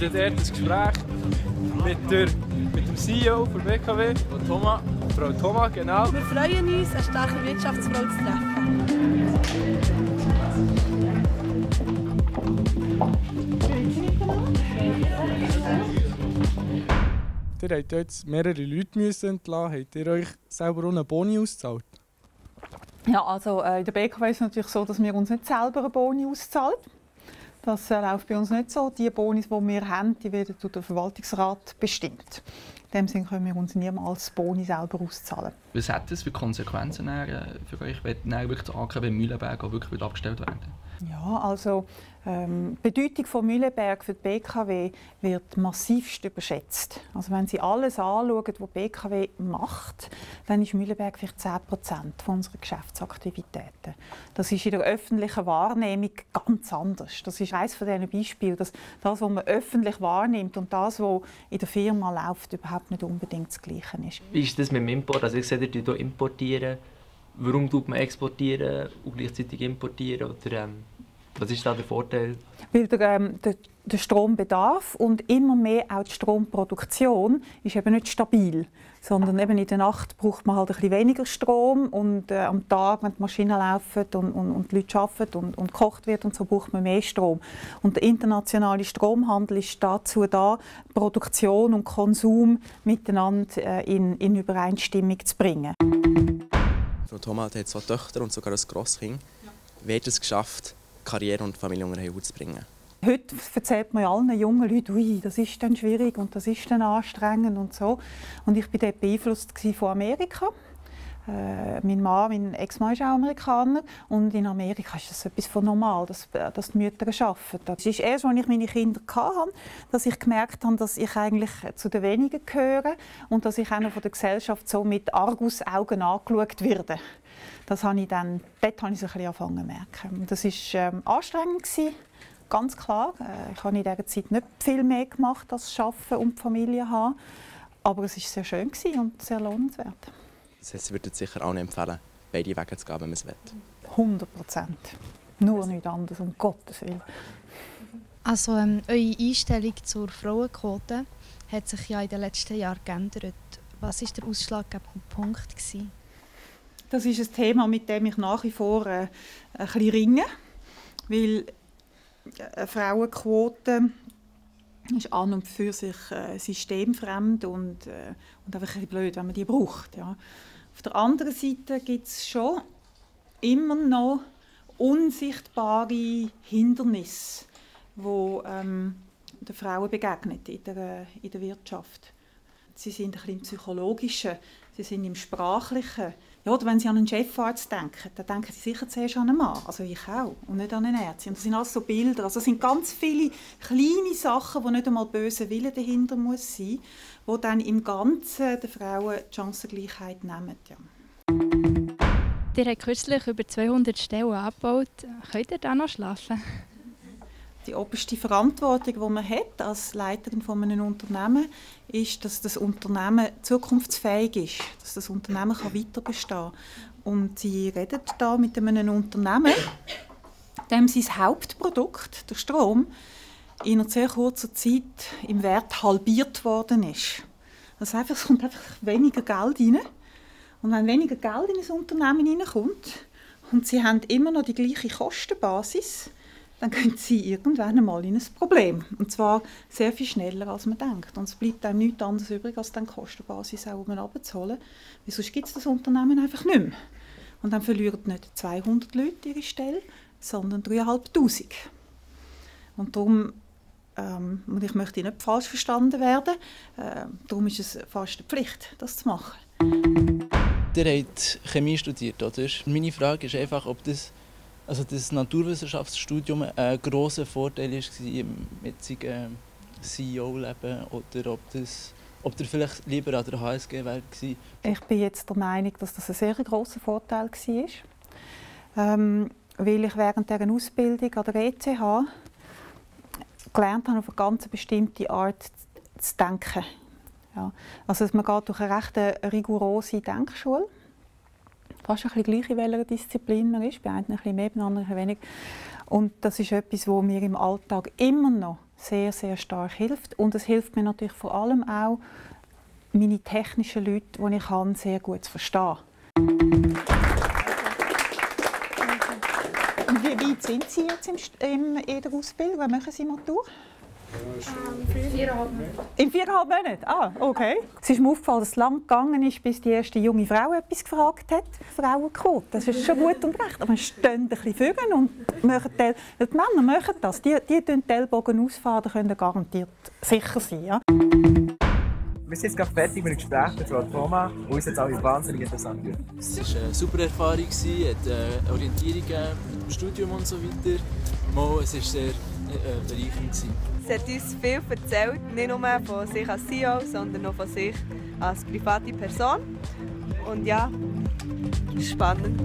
dann dort ein Gespräch mit dem CEO der BKW, Frau Thomas, genau. Wir freuen uns, eine starke Wirtschaftsfrau zu treffen. Ihr habt jetzt mehrere Leute entlassen. Habt ihr euch selber auch einen Boni ausgezahlt? Ja, also in der BKW ist es natürlich so, dass wir uns nicht selber einen Boni auszahlen. Das läuft bei uns nicht so. Die Boni, die wir haben, die werden durch den Verwaltungsrat bestimmt. In dem Sinne können wir uns niemals Boni selber auszahlen. Was hat das für Konsequenzen für euch, wenn wirklich das AKW Mühleberg auch wirklich abgestellt werden? Ja, also die Bedeutung von Mühleberg für die BKW wird massivst überschätzt. Also wenn Sie alles anschauen, was die BKW macht, dann ist Mühleberg vielleicht 10% von unserer Geschäftsaktivitäten. Das ist in der öffentlichen Wahrnehmung ganz anders. Das ist eines von diesen Beispielen, dass das, was man öffentlich wahrnimmt und das, was in der Firma läuft, überhaupt nicht unbedingt das Gleiche ist. Wie ist das mit dem Import? Also ich sehe, ihr hier importieren. Warum tut man exportieren und gleichzeitig importieren? Oder, was ist da der Vorteil? Weil der Strombedarf und immer mehr auch die Stromproduktion ist eben nicht stabil, sondern eben in der Nacht braucht man halt ein bisschen weniger Strom und am Tag, wenn die Maschinen laufen und die Leute arbeiten und gekocht wird und so, braucht man mehr Strom. Und der internationale Stromhandel ist dazu da, Produktion und Konsum miteinander in Übereinstimmung zu bringen. Frau Thomas hat 2 Töchter und sogar ein Grosskind. Wie hat es geschafft, Karriere und Familie unter einen Hut zu bringen? Heute erzählt man allen jungen Leuten, ui, das ist dann schwierig und das ist dann anstrengend und so. Und ich war dort beeinflusst von Amerika. Mein Ex-Mann ist auch Amerikaner und in Amerika ist das etwas von normal, dass die Mütter arbeiten. Das ist erst, als ich meine Kinder hatte, dass ich gemerkt habe, dass ich eigentlich zu den Wenigen gehöre und dass ich auch noch von der Gesellschaft so mit Argusaugen angeschaut werde. Das habe ich dann, dort habe ich so ein bisschen angefangen zu merken. Das war anstrengend, ganz klar. Ich habe in dieser Zeit nicht viel mehr gemacht als Arbeiten und die Familie haben. Aber es war sehr schön und sehr lohnenswert. Das heißt, Sie würden sicher auch nicht empfehlen, beide Wege zu gehen, wenn man es will. 100%. Nur nichts anderes, um Gottes Willen. Also, eure Einstellung zur Frauenquote hat sich ja in den letzten Jahren geändert. Was war der ausschlaggebende Punkt? Das ist ein Thema, mit dem ich nach wie vor ein bisschen ringe. Weil eine Frauenquote ist an und für sich systemfremd und einfach ein bisschen blöd, wenn man die braucht. Ja. Auf der anderen Seite gibt es schon immer noch unsichtbare Hindernisse, die den Frauen begegnen in der Wirtschaft. Sie sind ein bisschen im Psychologischen, sie sind im Sprachlichen. Ja, oder wenn Sie an einen Chefarzt denken, dann denken Sie sicher zuerst an einen Mann, also ich auch, und nicht an eine Ärztin. Das sind alles so Bilder, also es sind ganz viele kleine Sachen, wo nicht einmal böser Wille dahinter muss sein, wo dann im Ganzen den Frauen die Chancengleichheit nehmen. Ja. Ihr habt kürzlich über 200 Stellen abgebaut. Könnt ihr da noch schlafen? Die oberste Verantwortung, die man hat als Leiterin von einem Unternehmen, ist, dass das Unternehmen zukunftsfähig ist, dass das Unternehmen weiter bestehen kann. Und Sie reden da mit einem Unternehmen, dem sein Hauptprodukt, der Strom, in einer sehr kurzen Zeit im Wert halbiert worden ist. Das heißt, es kommt einfach weniger Geld rein. Und wenn weniger Geld in ein Unternehmen hineinkommt und Sie haben immer noch die gleiche Kostenbasis, dann kommen Sie irgendwann einmal in ein Problem. Und zwar sehr viel schneller, als man denkt. Und es bleibt einem nichts anderes übrig, als die Kostenbasis auch runterzuholen. Weil sonst gibt es das Unternehmen einfach nicht mehr. Und dann verlieren nicht 200 Leute ihre Stelle, sondern 3'500. Und darum, und ich möchte nicht falsch verstanden werden, darum ist es fast eine Pflicht, das zu machen. Ihr habt Chemie studiert, oder? Meine Frage ist einfach, ob das Naturwissenschaftsstudium ein grosser Vorteil war im jetzigen CEO-Leben oder ob ihr vielleicht lieber an der HSG wäre gewesen? Ich bin jetzt der Meinung, dass das ein sehr grosser Vorteil war. Weil ich während dieser Ausbildung an der ETH gelernt habe, auf eine ganz bestimmte Art zu denken. Ja. Also man geht durch eine recht rigorose Denkschule. Fast ein bisschen gleich, in welcher Disziplin man ist. Bei einem ein bisschen mehr, bei anderen ein bisschen weniger. Und das ist etwas, was mir im Alltag immer noch sehr, sehr stark hilft. Und es hilft mir natürlich vor allem auch, meine technischen Leute, die ich kann, sehr gut zu verstehen. Und wie weit sind Sie jetzt in der Ausbildung? Wann machen Sie Matur? 4,5 Monate. In 4,5 Monaten? Ah, okay. Es ist mir aufgefallen, dass es lang gegangen ist, bis die erste junge Frau etwas gefragt hat. Frauenquote, das ist schon gut und recht. Aber wir stehen ein bisschen vorne und machen die Männer machen das. Die tun die Ellbogen ausfahren, da können garantiert sicher sein. Ja? Wir sind jetzt gerade fertig mit dem Gespräch mit Frau Thoma und uns hat es alle wahnsinnig interessant gehört. Es war eine super Erfahrung, es hat Orientierung gegeben im Studium und so weiter. Es war sehr bereichernd. Sie hat uns viel erzählt, nicht nur von sich als CEO, sondern auch von sich als private Person. Und ja, es war spannend.